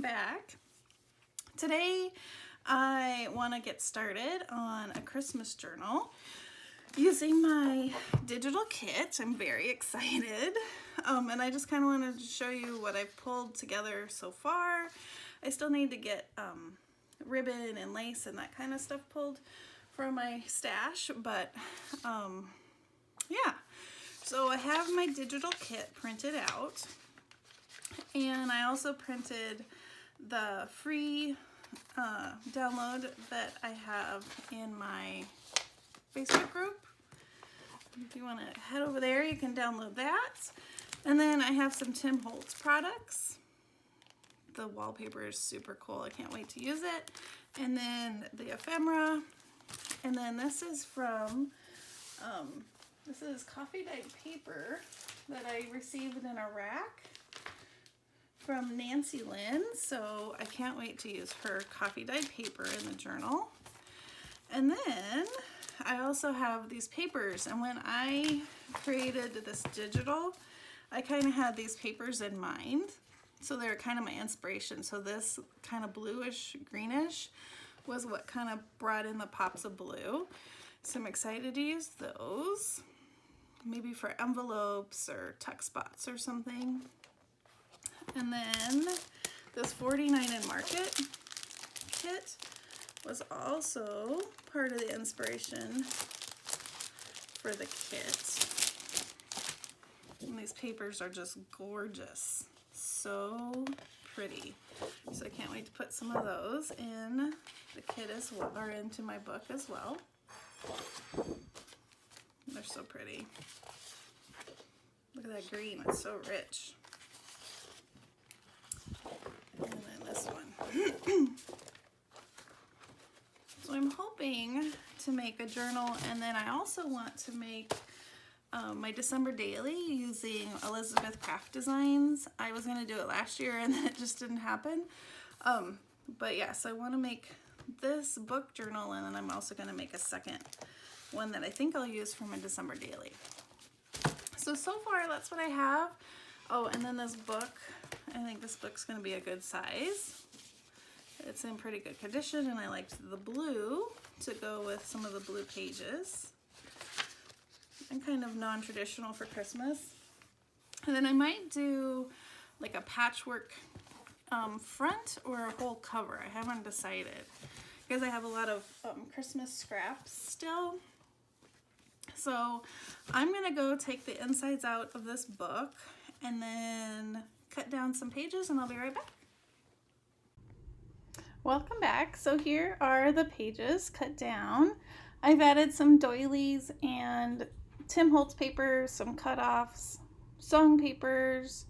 back. Today I want to get started on a Christmas journal using my digital kit. I'm very excited, and I just kind of wanted to show you what I've pulled together so far. I still need to get ribbon and lace and that kind of stuff pulled from my stash, but yeah. So I have my digital kit printed out, and I also printed the free download that I have in my Facebook group. If you want to head over there, you can download that. And then I have some Tim Holtz products. The wallpaper is super cool. I can't wait to use it. And then the ephemera. And then this is from, this is coffee dyed paper that I received in a rack from Nancy Lynn. So I can't wait to use her coffee dyed paper in the journal. And then I also have these papers, and when I created this digital, I kind of had these papers in mind. So they're kind of my inspiration. So this kind of bluish greenish was what kind of brought in the pops of blue. So I'm excited to use those, maybe for envelopes or tuck spots or something. And then this 49 in Market kit was also part of the inspiration for the kit. And these papers are just gorgeous. So pretty. So I can't wait to put some of those in the kit as well, or into my book as well. They're so pretty. Look at that green, it's so rich. And then this one. So I'm hoping to make a journal, and then I also want to make my December daily using Elizabeth Craft Designs. I was going to do it last year and then it just didn't happen. But yeah, so I want to make this book journal, and then I'm also going to make a second one that I think I'll use for my December daily. So far that's what I have. Oh, and then this book, I think this book's going to be a good size. It's in pretty good condition, and I liked the blue to go with some of the blue pages. And kind of non-traditional for Christmas. And then I might do like a patchwork front or a whole cover. I haven't decided because I have a lot of Christmas scraps still. So I'm gonna go take the insides out of this book and then cut down some pages, and I'll be right back. Welcome back. So here are the pages cut down. I've added some doilies and Tim Holtz papers, some cutoffs, song papers,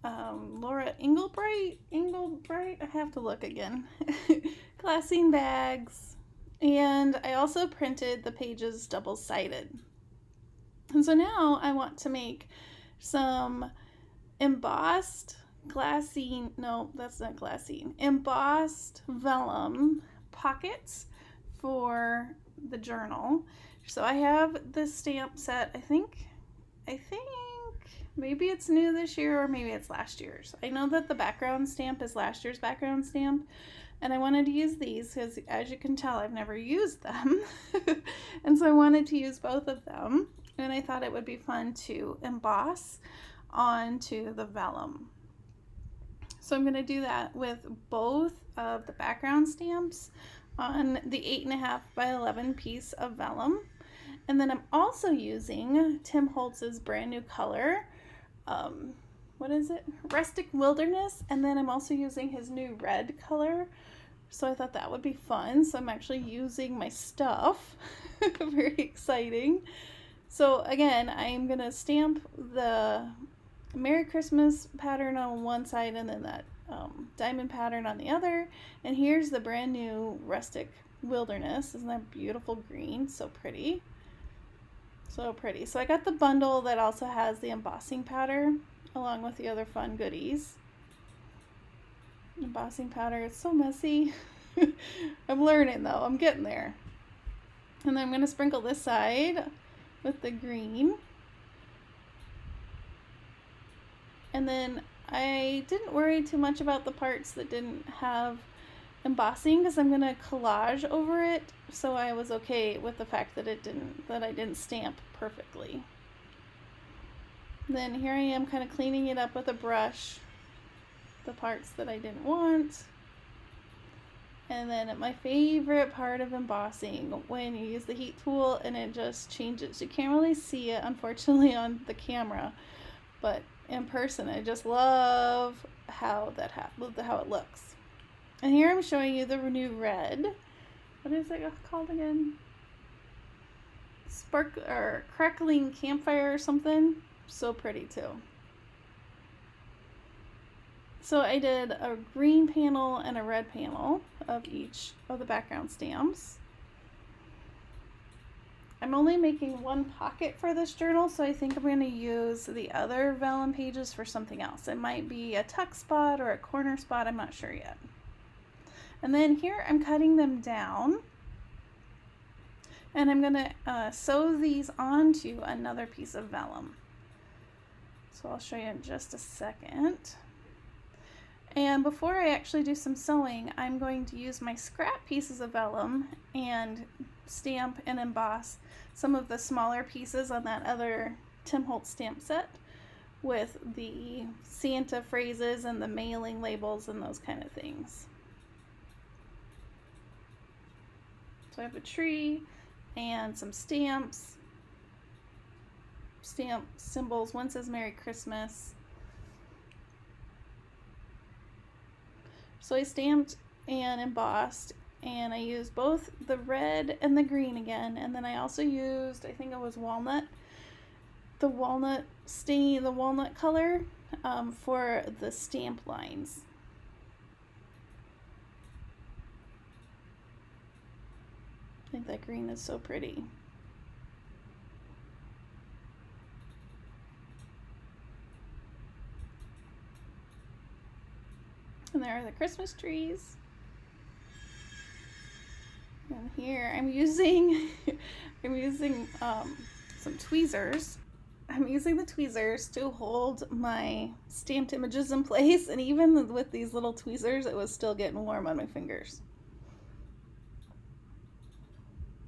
Laura Engelbright, I have to look again, glassine bags, and I also printed the pages double-sided. And so now I want to make some embossed glassine, no, that's not glassine, embossed vellum pockets for the journal. So I have this stamp set, I think maybe it's new this year or maybe it's last year's. I know that the background stamp is last year's background stamp, and I wanted to use these because, as you can tell, I've never used them. And so I wanted to use both of them, and I thought it would be fun to emboss onto the vellum. So I'm going to do that with both of the background stamps on the 8.5 by 11 piece of vellum. And then I'm also using Tim Holtz's brand new color, what is it? Rustic Wilderness. And then I'm also using his new red color. So I thought that would be fun. So I'm actually using my stuff. Very exciting. So again, I'm going to stamp the Merry Christmas pattern on one side and then that diamond pattern on the other. And here's the brand new Rustic Wilderness. Isn't that beautiful green? So pretty. So pretty. So I got the bundle that also has the embossing powder along with the other fun goodies. Embossing powder, it's so messy. I'm learning though, I'm getting there. And then I'm going to sprinkle this side with the green. And then I didn't worry too much about the parts that didn't have embossing because I'm going to collage over it, so I was okay with the fact that I didn't stamp perfectly. Then here I am kind of cleaning it up with a brush, the parts that I didn't want. And then my favorite part of embossing, when you use the heat tool and it just changes. You can't really see it, unfortunately, on the camera, but in person, I just love how how it looks. And here I'm showing you the new red. What is it called again? Crackling campfire or something. So pretty too. So I did a green panel and a red panel of each of the background stamps. I'm only making one pocket for this journal, so I think I'm going to use the other vellum pages for something else. It might be a tuck spot or a corner spot, I'm not sure yet. And then here I'm cutting them down, and I'm going to sew these onto another piece of vellum. So I'll show you in just a second. And before I actually do some sewing, I'm going to use my scrap pieces of vellum and stamp and emboss some of the smaller pieces on that other Tim Holtz stamp set with the Santa phrases and the mailing labels and those kind of things. So I have a tree and some stamps, stamp symbols. One says Merry Christmas. So I stamped and embossed, and I used both the red and the green again, and then I also used, I think it was walnut, the walnut stain, the walnut color for the stamp lines. I think that green is so pretty. And there are the Christmas trees. And here I'm using some tweezers. I'm using the tweezers to hold my stamped images in place, and even with these little tweezers, it was still getting warm on my fingers.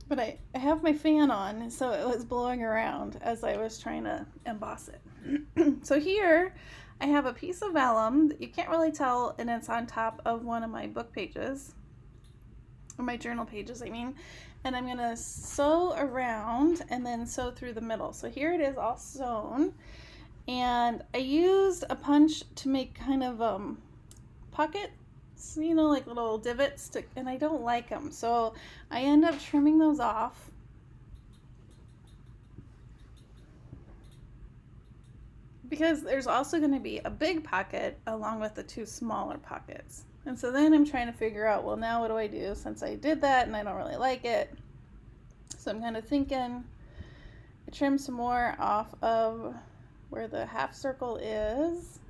But I have my fan on, so it was blowing around as I was trying to emboss it. So here I have a piece of vellum that you can't really tell, and it's on top of one of my book pages, or my journal pages, I mean, and I'm gonna sew around and then sew through the middle. So here it is all sewn, and I used a punch to make kind of pockets, you know, like little divots, and I don't like them, so I end up trimming those off. Because there's also going to be a big pocket along with the two smaller pockets. And so then I'm trying to figure out, well, now what do I do since I did that and I don't really like it? So I'm kind of thinking I trim some more off of where the half circle is.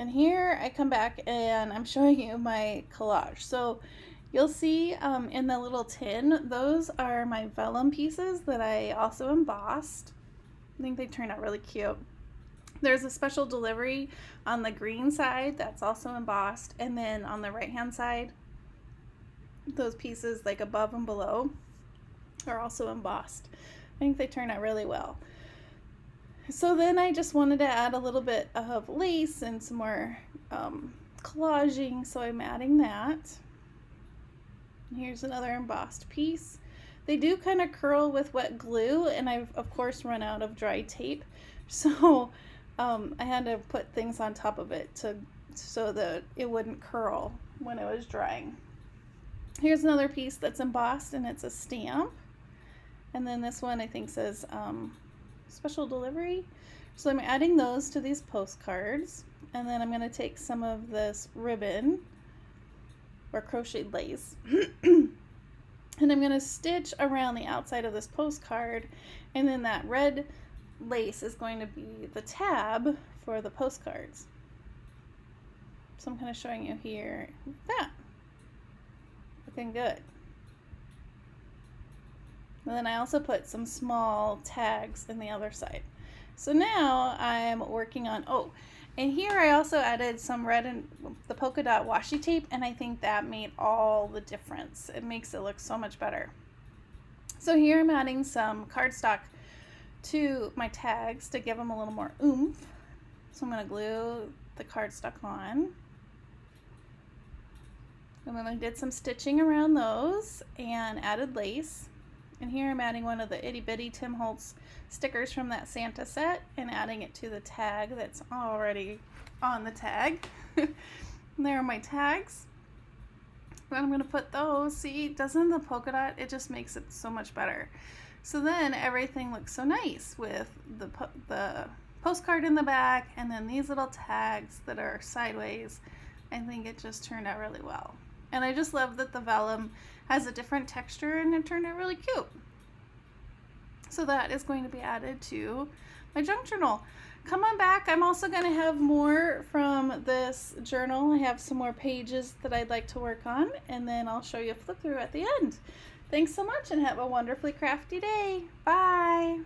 And here I come back and I'm showing you my collage. So you'll see in the little tin, those are my vellum pieces that I also embossed. I think they turned out really cute. There's a special delivery on the green side that's also embossed, and then on the right hand side, those pieces like above and below are also embossed. I think they turned out really well. So then I just wanted to add a little bit of lace and some more collaging, so I'm adding that. Here's another embossed piece. They do kind of curl with wet glue, and I've of course run out of dry tape, so I had to put things on top of it so that it wouldn't curl when it was drying. Here's another piece that's embossed, and it's a stamp, and then this one I think says special delivery. So I'm adding those to these postcards, and then I'm going to take some of this ribbon or crocheted lace and I'm going to stitch around the outside of this postcard, and then that red lace is going to be the tab for the postcards. So I'm kind of showing you here that. Looking good. And then I also put some small tags in the other side. So now I'm working on, oh, and here I also added some red and the polka dot washi tape, and I think that made all the difference. It makes it look so much better. So here I'm adding some cardstock to my tags to give them a little more oomph. So I'm going to glue the cardstock on. And then I did some stitching around those and added lace. And here I'm adding one of the itty bitty Tim Holtz stickers from that Santa set and adding it to the tag that's already on the tag. There are my tags. Then I'm going to put those. See, doesn't the polka dot, it just makes it so much better. So then everything looks so nice with the postcard in the back and then these little tags that are sideways. I think it just turned out really well. And I just love that the vellum has a different texture and it turned out really cute. So that is going to be added to my junk journal. Come on back. I'm also going to have more from this journal. I have some more pages that I'd like to work on, and then I'll show you a flip through at the end. Thanks so much and have a wonderfully crafty day. Bye.